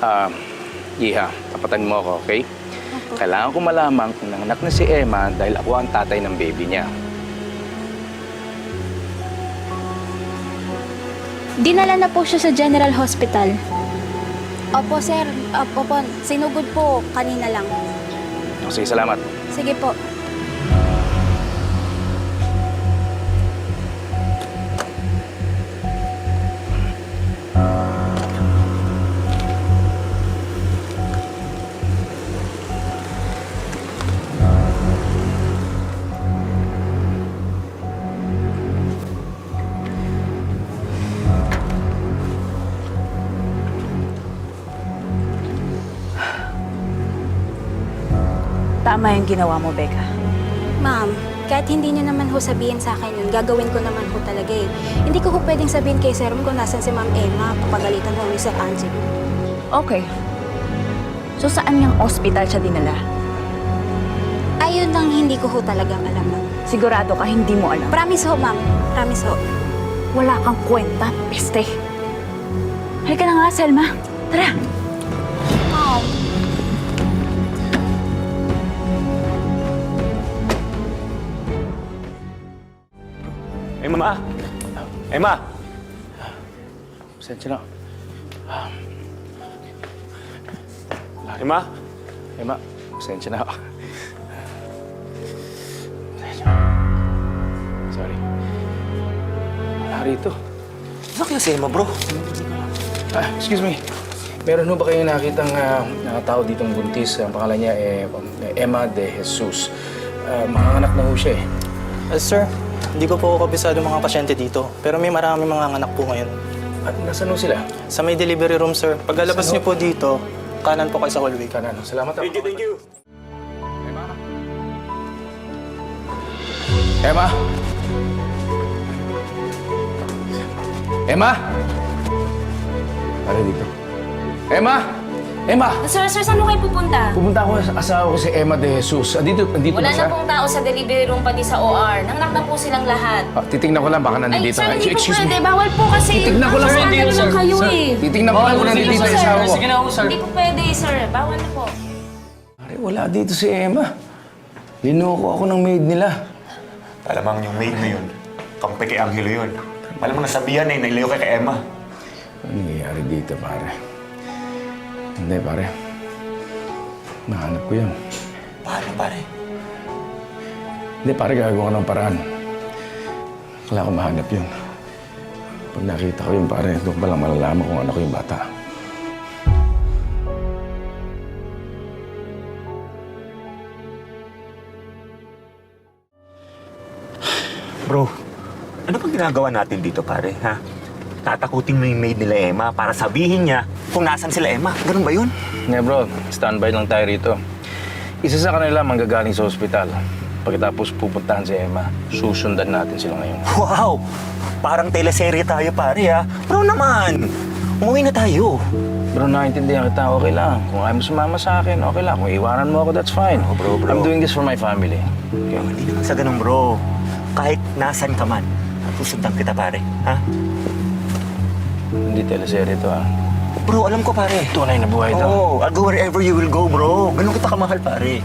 Ah, Iha, tapatan mo ako, okay? Kailangan ko malaman kung nanganak na si Emma dahil ako ang tatay ng baby niya. Dinala na po siya sa General Hospital. Opo, sir. Opo, sinugod po kanina lang. Sige, salamat. Sige po. Tama yung ginawa mo, Becca. Ma'am, kahit hindi niyo naman ho sabihin sa akin yun, gagawin ko naman ho talaga eh. Hindi ko ho pwedeng sabihin kay Sir kung nasan si Ma'am Emma. Papagalitan ho ni Sir Angie. Okay. So saan niyang ospital siya dinala? Ayun lang hindi ko ho talagang alam, ma'am. Sigurado ka hindi mo alam. Promise ho, ma'am. Promise ho. Wala kang kwenta, peste. Halika na nga, Selma. Tara. Ma'am. Emma! Emma! Pasensya na. Emma? Emma, pasensya na ako. Pasensya. Sorry. Wala rito. Ano kaya si Emma, bro? Excuse me. Meron ho ba kayo nakitang tao ditong buntis? Ang pangalan niya Emma de Jesus. Manganganak na ho siya eh. Sir, hindi ko po kabisado mga pasyente dito. Pero may maraming mga anak po ngayon. At nasaan ho sila? Sa may delivery room, sir. Pagkalabas niyo po dito, kanan po kayo sa hallway. Kanan. Salamat ako. Thank you. Emma? Emma? Para dito. Emma! Emma! Sir, saan mo kayo pupunta? Pupunta ako sa asawa ko si Emma de Jesus. Andito Wala ba siya? na pong tao sa delivery room pati sa OR. Nanganak na po silang lahat. Titignan ko lang, baka nandito. Ay, sir, hindi po Excuse pwede. me. Bawal po kasi. Titignan ko lang. Sir, Hindi, lang kayo Sir, eh. titignan ko lang kung nandito yung asawa ko. Sige na ako, sir. Hindi po pwede, sir. Bawal na po. Pare, wala dito si Emma. Linoko ako ng maid nila. Alamang yung maid na yun, kampi kay Angelo yun. Malamang nasabihan eh, nailayo kay Emma. Ano nangyayari dito, pare? Hindi, pare. Mahanap ko yun. Paano, pare? Hindi, pare, gagawa ko ng paraan. Kailangan ko mahanap yun. Pag nakita ko yun, pare, doon pa lang malalaman kung ano ko yung bata. Bro, ano bang ginagawa natin dito, pare, ha? Tatakutin mo yung maid nila Emma para sabihin niya kung nasan sila Emma. Ganun ba yun? Hindi, bro. Standby lang tayo rito. Isa sa kanila manggagaling sa ospital. Pagkatapos pupuntahan si Emma, susundan natin sila ngayon. Wow! Parang teleserye tayo, pare, ha? Bro naman! Umuwi na tayo. Bro, nakaintindihan kita. Okay lang. Kung ayaw mo sumama sa akin, okay lang. Kung iwanan mo ako, that's fine. Oh, bro. I'm doing this for my family. Okay? Oh, hindi naman sa ganun, bro. Kahit nasan ka man, susundan kita, pare, ha? Hindi teleserye ito, ah. Bro, alam ko, pare. Tunay na buhay ito. Oo, I'll go wherever you will go, bro. Ganun kita kamahal, pare.